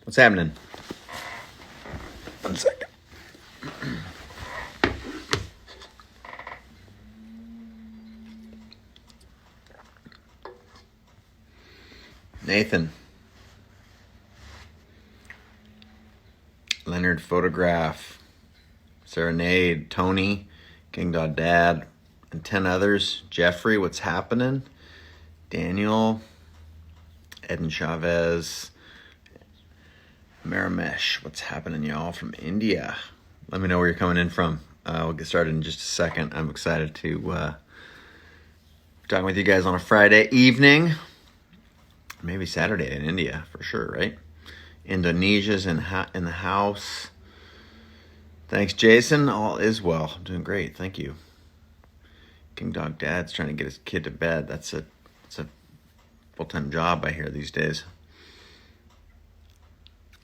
What's happening? 1 second. Nathan. Lenard photograph. Serenade. Tony. King Dog Dad. And 10 others. Geoffrey, what's happening? Daniel. Edmund Chavez. Ramesh, what's happening, y'all, from India? Let me know where you're coming in from. We'll get started in just a second. I'm excited to be talking with you guys on a Friday evening. Maybe Saturday in India, for sure, right? Indonesia's in the house. Thanks, Jason. All is well. I'm doing great. Thank you. King Dog Dad's trying to get his kid to bed. That's a full-time job, I hear, these days.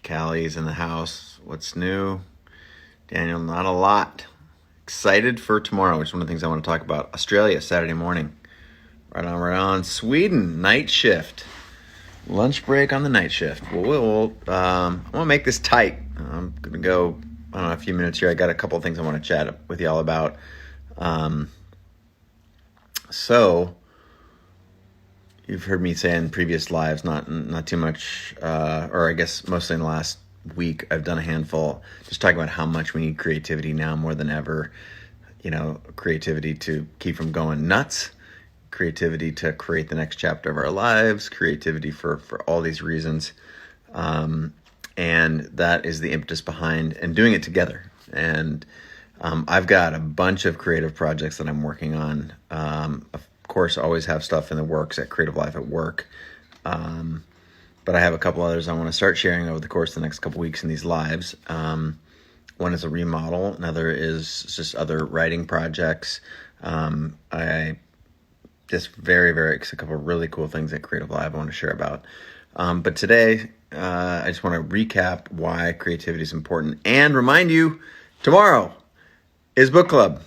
Callie's in the house. What's new? Daniel, not a lot. Excited for tomorrow, which is one of the things I want to talk about. Australia, Saturday morning. Right on. Sweden, night shift. Lunch break on the night shift. I want to make this tight. I'm going to go, a few minutes here. I got a couple of things I want to chat with y'all about. So, you've heard me say in previous lives, not too much, or I guess mostly in the last week, I've done a handful, just talking about how much we need creativity now more than ever. Creativity to keep from going nuts, creativity to create the next chapter of our lives, creativity for all these reasons. And that is the impetus behind and doing it together. And I've got a bunch of creative projects that I'm working on. Of course, always have stuff in the works at Creative Life at Work. But I have a couple others I want to start sharing over the course of the next couple weeks in these lives. One is a remodel. Another is just other writing projects. I just a couple of really cool things at Creative Live I want to share about. But today, I just want to recap why creativity is important and remind you, tomorrow is book club.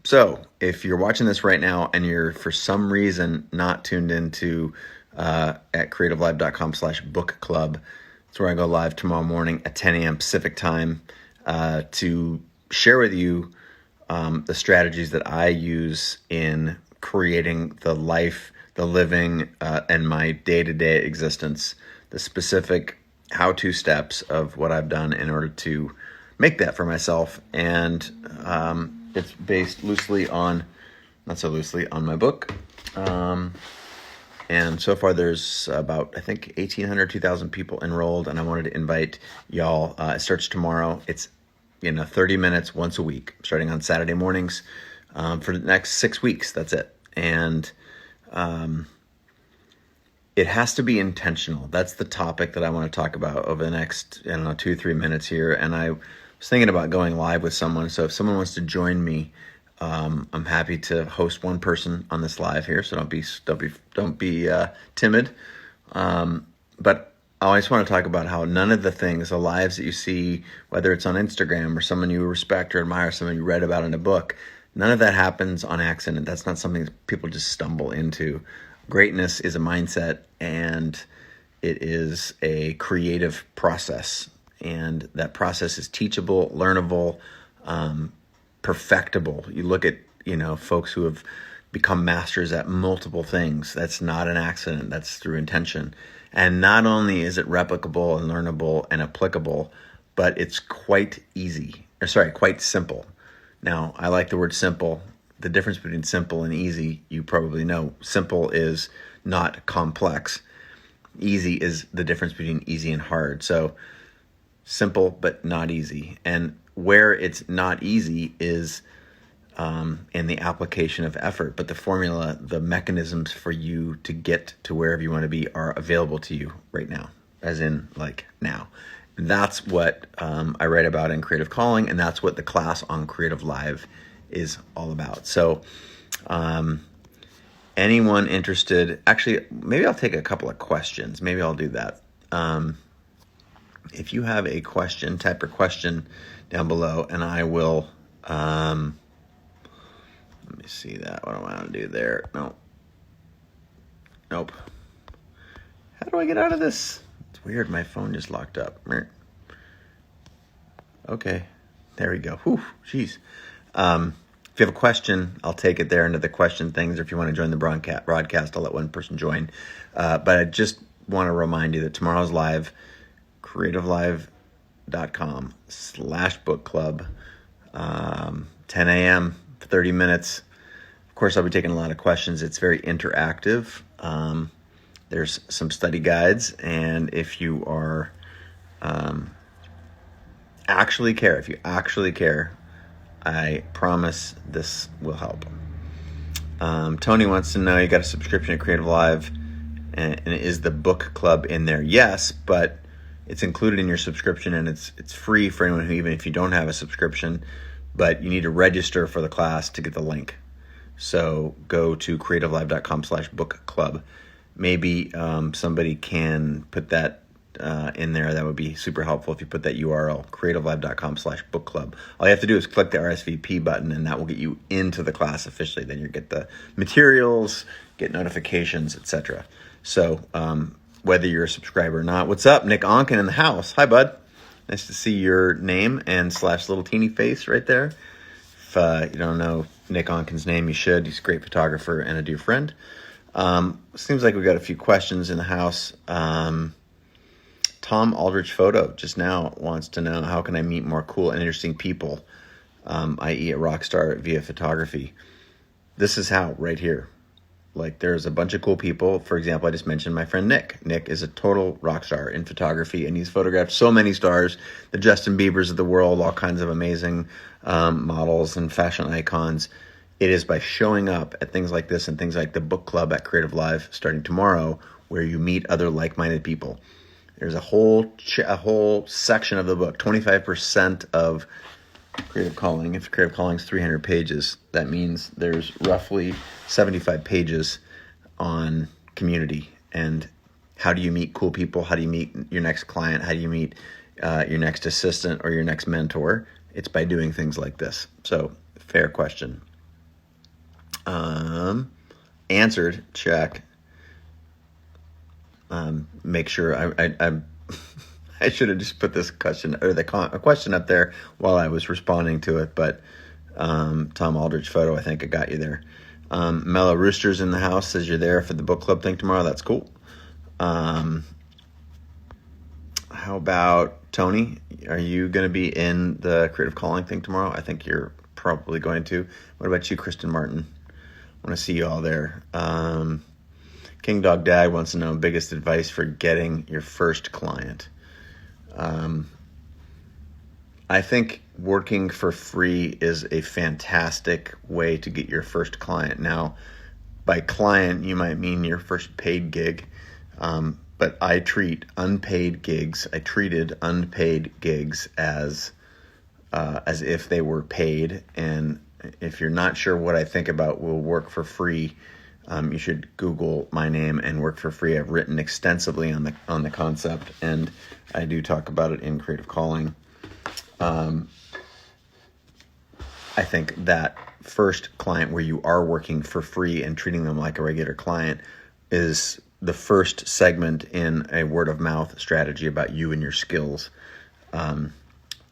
So if you're watching this right now and you're for some reason not tuned into at creativelive.com/book club, it's where I go live tomorrow morning at 10 a.m. Pacific time to share with you the strategies that I use in creating the life, the living, and my day-to-day existence, the specific how-to steps of what I've done in order to make that for myself. And it's based not so loosely, on my book. And so far there's about, I think, 1,800, 2,000 people enrolled, and I wanted to invite y'all. It starts tomorrow. It's 30 minutes once a week, starting on Saturday mornings for the next 6 weeks. That's it. And it has to be intentional. That's the topic that I want to talk about over the next, 2-3 minutes here. And I was thinking about going live with someone. So if someone wants to join me, I'm happy to host one person on this live here. So don't be timid. But I always want to talk about how none of the things, the lives that you see, whether it's on Instagram or someone you respect or admire, someone you read about in a book, none of that happens on accident. That's not something that people just stumble into. Greatness is a mindset, and it is a creative process. And that process is teachable, learnable, perfectible. You look at, folks who have become masters at multiple things. That's not an accident. That's through intention. And not only is it replicable and learnable and applicable, but it's quite simple. Now, I like the word simple. The difference between simple and easy, you probably know. Simple is not complex. Easy is the difference between easy and hard. So simple, but not easy. And where it's not easy is in the application of effort. But the formula, the mechanisms for you to get to wherever you want to be are available to you right now, as in like now. That's what I write about in Creative Calling, and that's what the class on Creative Live is all about. So anyone interested, actually, maybe I'll take a couple of questions. Maybe I'll do that. If you have a question, type your question down below, and I will, let me see that. What do I want to do there? Nope. How do I get out of this? Weird, my phone just locked up. Okay, there we go. Whew, jeez. If you have a question, I'll take it there into the question things. Or if you want to join the broadcast, I'll let one person join. But I just want to remind you that tomorrow's live, creativelive.com/book club, 10 a.m., 30 minutes. Of course, I'll be taking a lot of questions. It's very interactive. There's some study guides. And if you are actually care, I promise this will help. Tony wants to know, you got a subscription at Creative Live, and is the book club in there? Yes, but it's included in your subscription, and it's free for anyone who, even if you don't have a subscription, but you need to register for the class to get the link. So go to creativelive.com/book club. Maybe somebody can put that in there. That would be super helpful if you put that URL, creativelive.com/book club. All you have to do is click the RSVP button, and that will get you into the class officially. Then you get the materials, get notifications, etc. So whether you're a subscriber or not. What's up, Nick Onken in the house? Hi, bud. Nice to see your name and / little teeny face right there. If you don't know Nick Onken's name, you should. He's a great photographer and a dear friend. Seems like we got a few questions in the house. Tom Aldrich Photo just now wants to know, how can I meet more cool and interesting people, i.e. a rock star via photography? This is how, right here. Like, there's a bunch of cool people. For example, I just mentioned my friend Nick. Nick is a total rock star in photography, and he's photographed so many stars, the Justin Biebers of the world, all kinds of amazing models and fashion icons. It is by showing up at things like this and things like the book club at Creative Live starting tomorrow, where you meet other like-minded people. There's a whole section of the book, 25% of Creative Calling. If Creative Calling is 300 pages, that means there's roughly 75 pages on community and how do you meet cool people? How do you meet your next client? How do you meet your next assistant or your next mentor? It's by doing things like this. So, fair question. Answered, check. Make sure I should have just put this question or a question up there while I was responding to it, but Tom Aldrich Photo, I think I got you there. Mellow Rooster's in the house, says you're there for the book club thing tomorrow. That's cool. How about Tony? Are you going to be in the Creative Calling thing tomorrow? I think you're probably going to. What about you, Kristen Martin? I want to see you all there. King Dog Dad wants to know biggest advice for getting your first client. I think working for free is a fantastic way to get your first client. Now, by client, you might mean your first paid gig, but I treated unpaid gigs as if they were paid. And if you're not sure what I think about will work for free, you should Google my name and work for free. I've written extensively on the concept, and I do talk about it in Creative Calling. I think that first client where you are working for free and treating them like a regular client is the first segment in a word of mouth strategy about you and your skills. I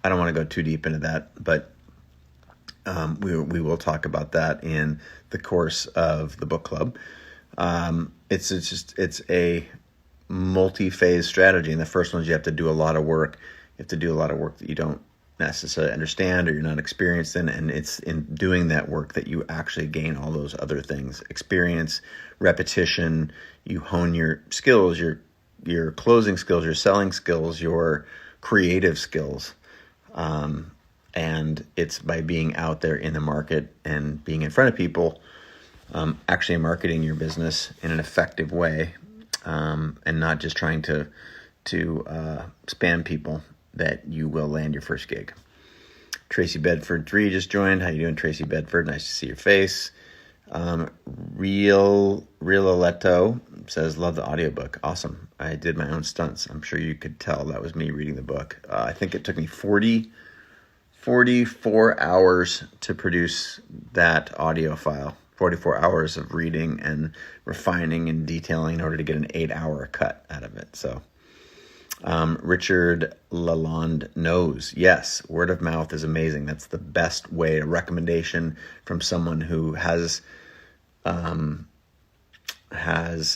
don't want to go too deep into that, but we will talk about that in the course of the book club. It's a multi-phase strategy. And the first one is you have to do a lot of work. You have to do a lot of work that you don't necessarily understand or you're not experienced in. And it's in doing that work that you actually gain all those other things: experience, repetition. You hone your skills, your closing skills, your selling skills, your creative skills. And it's by being out there in the market and being in front of people, actually marketing your business in an effective way, and not just trying to spam people, that you will land your first gig. Tracy Bedford 3 just joined. How you doing, Tracy Bedford? Nice to see your face. Real Aletto says, love the audiobook. Awesome. I did my own stunts. I'm sure you could tell that was me reading the book. I think it took me 44 hours to produce that audio file. 44 hours of reading and refining and detailing in order to get an 8-hour cut out of it. So Richard Lalonde knows. Yes, word of mouth is amazing. That's the best way. A recommendation from someone who has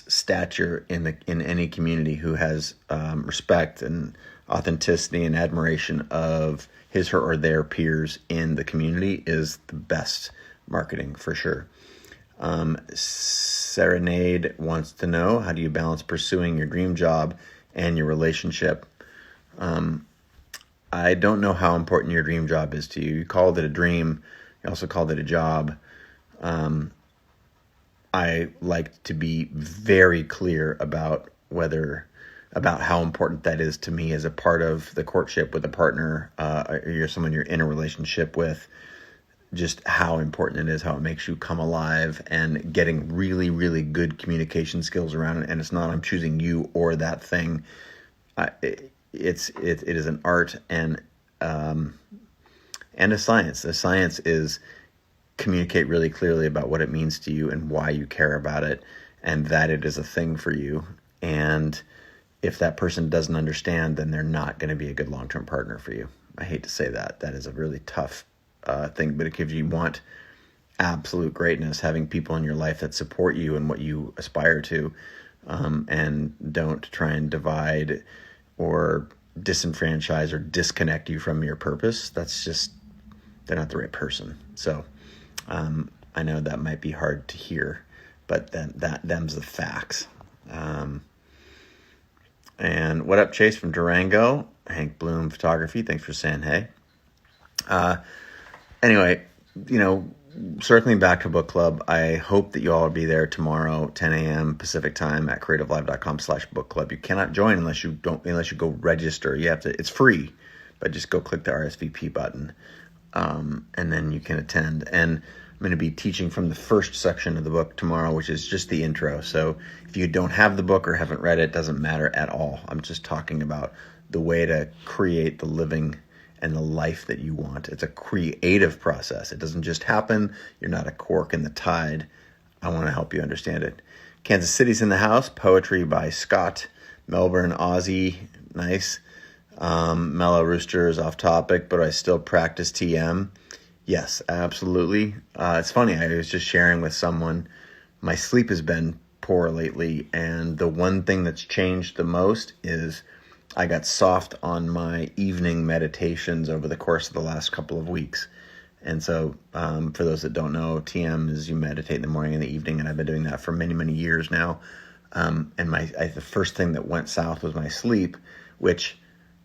stature in any community, who has respect and authenticity and admiration of his, her, or their peers in the community, is the best marketing for sure. Serenade wants to know, how do you balance pursuing your dream job and your relationship? I don't know how important your dream job is to you. You called it a dream. You also called it a job. I like to be very clear about how important that is to me as a part of the courtship with a partner, or you're someone you're in a relationship with. Just how important it is, how it makes you come alive, and getting really, really good communication skills around it. And it's not I'm choosing you or that thing. It is an art and a science. The science is communicate really clearly about what it means to you and why you care about it, and that it is a thing for you. And if that person doesn't understand, then they're not going to be a good long-term partner for you. I hate to say that. That is a really tough thing, but if you want absolute greatness, having people in your life that support you and what you aspire to, and don't try and divide or disenfranchise or disconnect you from your purpose, they're not the right person. So I know that might be hard to hear, but them's the facts. And what up, Chase from Durango? Hank Bloom Photography, thanks for saying hey. Anyway, circling back to book club, I hope that you all will be there tomorrow, 10 a.m. Pacific time at creativelive.com/book club. You cannot join unless you go register. You have to, it's free, but just go click the RSVP button. And then you can attend. And I'm going to be teaching from the first section of the book tomorrow, which is just the intro. So if you don't have the book or haven't read it, doesn't matter at all. I'm just talking about the way to create the living and the life that you want. It's a creative process. It doesn't just happen. You're not a cork in the tide. I want to help you understand it. Kansas City's in the house. Poetry by Scott. Melbourne, Aussie. Nice. Mellow Rooster is off topic, but I still practice TM. Yes, absolutely. It's funny. I was just sharing with someone, my sleep has been poor lately, and the one thing that's changed the most is I got soft on my evening meditations over the course of the last couple of weeks. And so for those that don't know, TM is you meditate in the morning and the evening, and I've been doing that for many, many years now. And the first thing that went south was my sleep, which,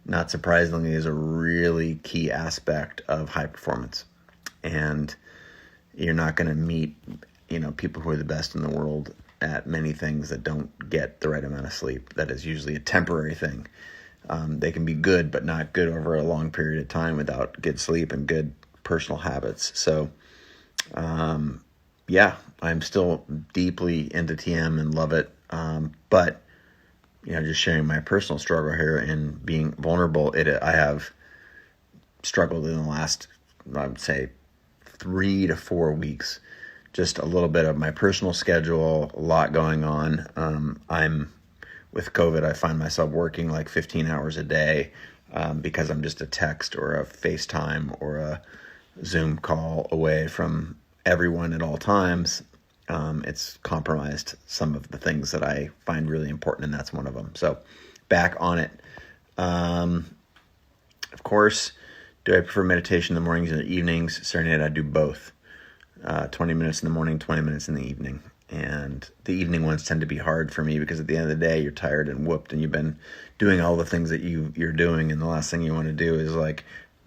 not surprisingly, is a really key aspect of high performance. And you're not going to meet, people who are the best in the world at many things that don't get the right amount of sleep. That is usually a temporary thing. They can be good, but not good over a long period of time without good sleep and good personal habits. So, I'm still deeply into TM and love it. But, just sharing my personal struggle here and being vulnerable, I have struggled in the last, I would say, 3 to 4 weeks. Just a little bit of my personal schedule, a lot going on. With COVID, I find myself working like 15 hours a day because I'm just a text or a FaceTime or a Zoom call away from everyone at all times. It's compromised some of the things that I find really important, and that's one of them. So back on it. Of course, do I prefer meditation in the mornings or the evenings? Serenade, I do both. 20 minutes in the morning, 20 minutes in the evening. And the evening ones tend to be hard for me because at the end of the day, you're tired and whooped and you've been doing all the things that you're doing. And the last thing you want to do is like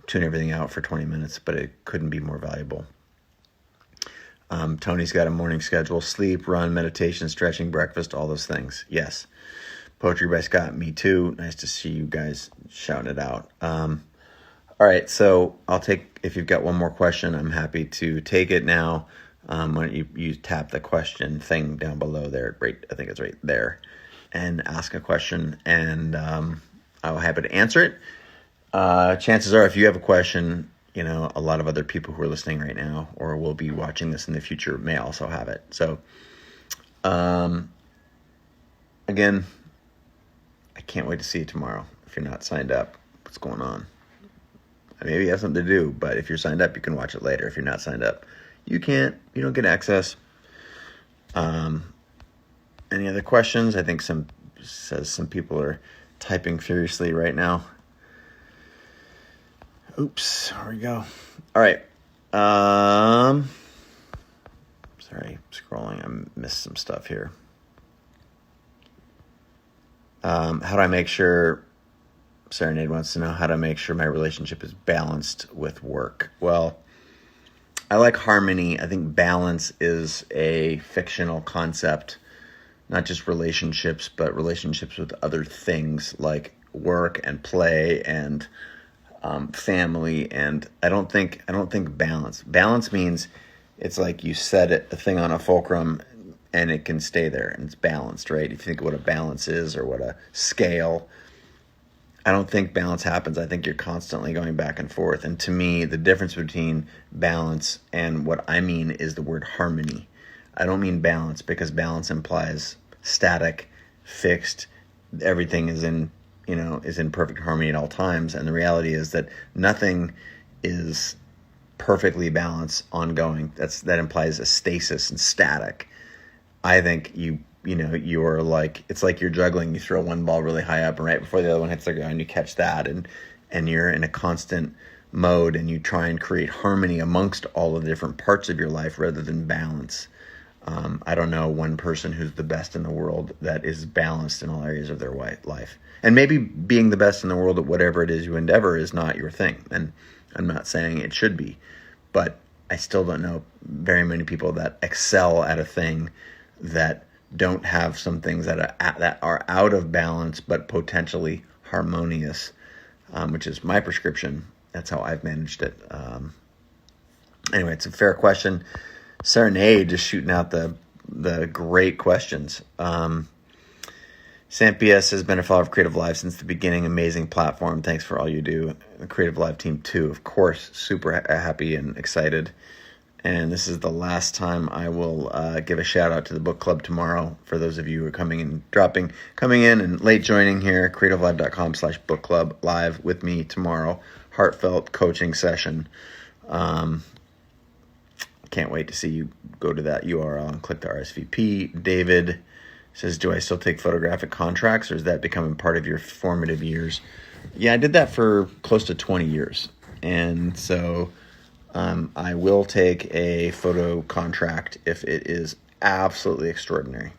tune everything out for 20 minutes, but it couldn't be more valuable. Tony's got a morning schedule: sleep, run, meditation, stretching, breakfast, all those things. Yes. Poetry by Scott, me too. Nice to see you guys shouting it out. All right. So if you've got one more question, I'm happy to take it now. Why don't you tap the question thing down below there, right? I think it's right there, and ask a question, and I'll be happy to answer it. Chances are, if you have a question, a lot of other people who are listening right now or will be watching this in the future may also have it. So, again, I can't wait to see you tomorrow. If if you're not signed up. What's going on? Maybe it has something to do, but if you're signed up, you can watch it later. If you're not signed up, you don't get access. Any other questions? I think some people are typing furiously right now. Oops, here we go. All right. Sorry, scrolling. I missed some stuff here. How do I make sure, Serenade wants to know how to make sure my relationship is balanced with work. Well, I like harmony. I think balance is a fictional concept, not just relationships, but relationships with other things like work and play and family. And I don't think balance. Balance means it's like you set a thing on a fulcrum and it can stay there and it's balanced, right? If you think of what a balance is or what a scale, I don't think balance happens. I think you're constantly going back and forth. And to me, the difference between balance and what I mean is the word harmony. I don't mean balance because balance implies static, fixed, everything is in perfect harmony at all times. And the reality is that nothing is perfectly balanced, ongoing. That implies a stasis and static. I think you're like, it's like you're juggling. You throw one ball really high up and right before the other one hits the ground, you catch that and you're in a constant mode and you try and create harmony amongst all of the different parts of your life rather than balance. I don't know one person who's the best in the world that is balanced in all areas of their life. And maybe being the best in the world at whatever it is you endeavor is not your thing. And I'm not saying it should be, but I still don't know very many people that excel at a thing that don't have some things that are out of balance but potentially harmonious, which is my prescription. That's how I've managed it. Anyway, it's a fair question. Serenade just shooting out the great questions. Sam PS has been a follower of Creative Live since the beginning. Amazing platform. Thanks for all you do. The Creative Live team too, of course. Super happy and excited. And this is the last time I will give a shout out to the book club tomorrow. For those of you who are coming in and late joining here, creativelive.com/book club live with me tomorrow. Heartfelt coaching session. Can't wait to see you go to that URL and click the RSVP. David says, do I still take photographic contracts or is that becoming part of your formative years? Yeah, I did that for close to 20 years. And so I will take a photo contract if it is absolutely extraordinary.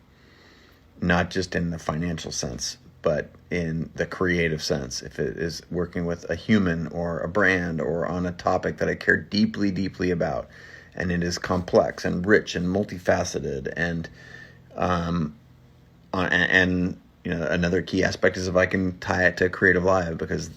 Not just in the financial sense, but in the creative sense. If it is working with a human or a brand or on a topic that I care deeply, deeply about, and it is complex and rich and multifaceted, and another key aspect is if I can tie it to Creative Live, because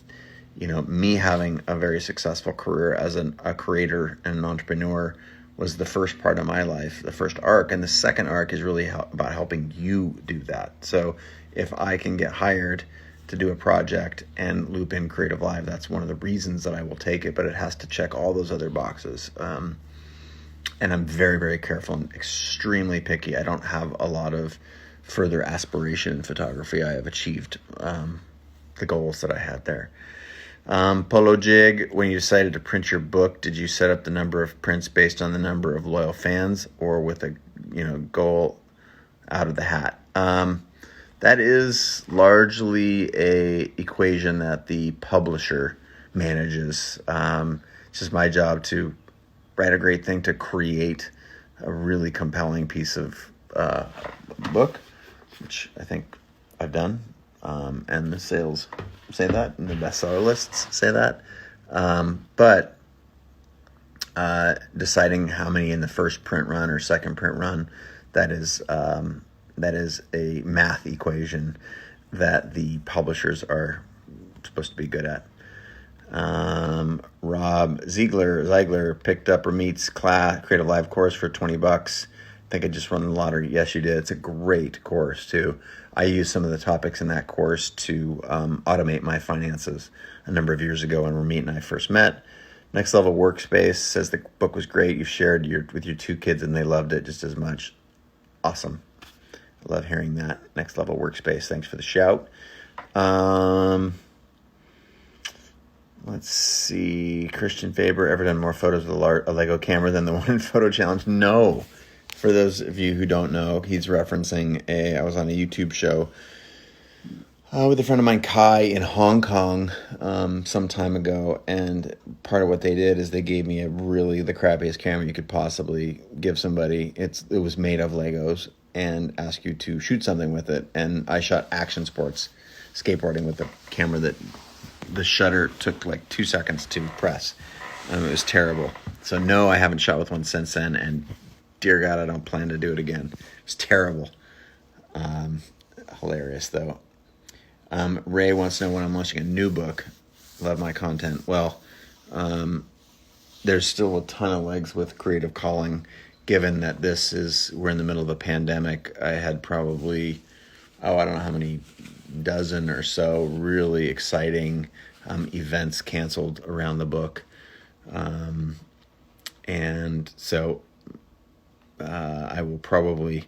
me having a very successful career as a creator and an entrepreneur was the first part of my life, the first arc, and the second arc is really about helping you do that. So if I can get hired to do a project and loop in Creative Live, that's one of the reasons that I will take it, but it has to check all those other boxes. And I'm very, very careful and extremely picky. I don't have a lot of further aspiration in photography. I have achieved the goals that I had there. Polo Jig, when you decided to print your book, did you set up the number of prints based on the number of loyal fans or with a goal out of the hat? That is largely a equation that the publisher manages. It's just my job to write a great thing, to create a really compelling piece of book, which I think I've done. And the sales say that, and the bestseller lists say that. But deciding how many in the first print run or second print run, that is a math equation that the publishers are supposed to be good at. Rob Ziegler picked up Ramit's Creative Live course for $20. I think I just won the lottery. Yes, you did. It's a great course too. I used some of the topics in that course to automate my finances a number of years ago when Ramit and I first met. Next Level Workspace says the book was great. You shared with your two kids and they loved it just as much. Awesome. I love hearing that. Next Level Workspace. Thanks for the shout. Let's see. Christian Faber, ever done more photos with a Lego camera than the one in Photo Challenge? No. For those of you who don't know, he's referencing I was on a YouTube show with a friend of mine, Kai, in Hong Kong some time ago. And part of what they did is they gave me the crappiest camera you could possibly give somebody. It was made of Legos and asked you to shoot something with it. And I shot action sports, skateboarding with the camera that the shutter took like 2 seconds to press. It was terrible. So no, I haven't shot with one since then, and dear God, I don't plan to do it again. It's terrible. Hilarious though. Ray wants to know when I'm launching a new book. Love my content. Well, there's still a ton of legs with Creative Calling, given that we're in the middle of a pandemic. I had probably, I don't know how many dozen or so really exciting events canceled around the book. And so I will probably,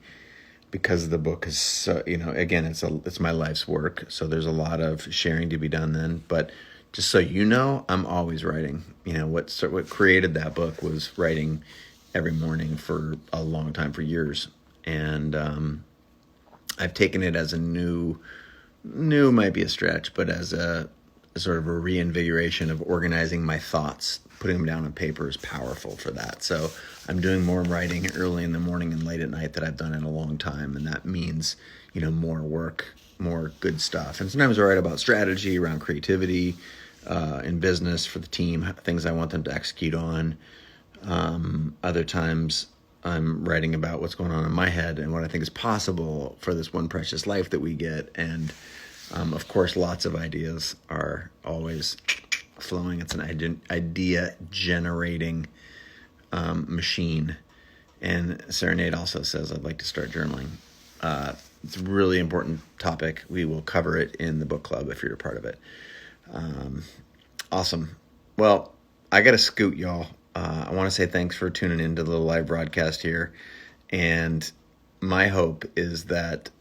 because the book is so, again, it's my life's work. So there's a lot of sharing to be done then. But just so you know, I'm always writing. What created that book was writing every morning for a long time, for years. And I've taken it as a new might be a stretch, but as a sort of a reinvigoration of organizing my thoughts. Putting them down on paper is powerful for that. So I'm doing more writing early in the morning and late at night that I've done in a long time. And that means, more work, more good stuff. And sometimes I write about strategy around creativity in business for the team, things I want them to execute on. Other times I'm writing about what's going on in my head and what I think is possible for this one precious life that we get. And of course, lots of ideas are always flowing. It's an idea generating machine. And Serenade also says, I'd like to start journaling. It's a really important topic. We will cover it in the book club if you're a part of it. Awesome. Well, I got to scoot, y'all. I want to say thanks for tuning into the live broadcast here. And my hope is that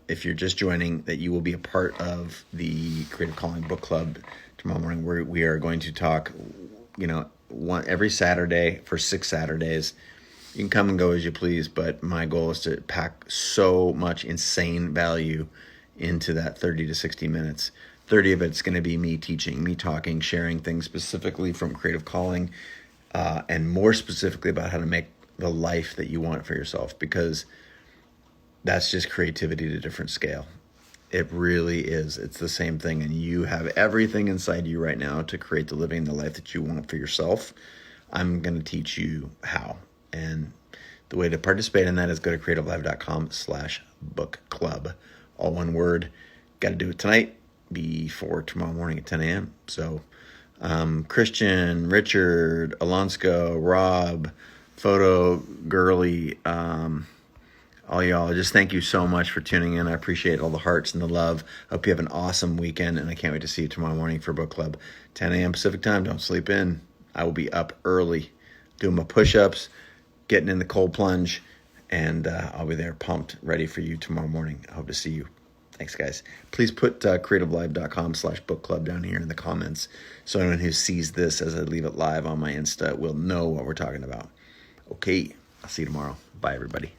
if you're just joining, that you will be a part of the Creative Calling Book Club tomorrow morning, where we are going to talk, every Saturday for 6 Saturdays. You can come and go as you please, but my goal is to pack so much insane value into that 30 to 60 minutes. 30 of it's going to be me teaching, me talking, sharing things specifically from Creative Calling, and more specifically about how to make the life that you want for yourself, because that's just creativity at a different scale. It really is. It's the same thing. And you have everything inside you right now to create the living, the life that you want for yourself. I'm going to teach you how. And the way to participate in that is go to creativelive.com/book club. All one word. Got to do it tonight before tomorrow morning at 10 a.m. So Christian, Richard, Alonsko, Rob, Photo Girly, all y'all, just thank you so much for tuning in. I appreciate all the hearts and the love. Hope you have an awesome weekend, and I can't wait to see you tomorrow morning for book club. 10 a.m. Pacific time. Don't sleep in. I will be up early doing my push-ups, getting in the cold plunge, and I'll be there pumped, ready for you tomorrow morning. I hope to see you. Thanks, guys. Please put creativelive.com/book club down here in the comments so anyone who sees this as I leave it live on my Insta will know what we're talking about. Okay, I'll see you tomorrow. Bye, everybody.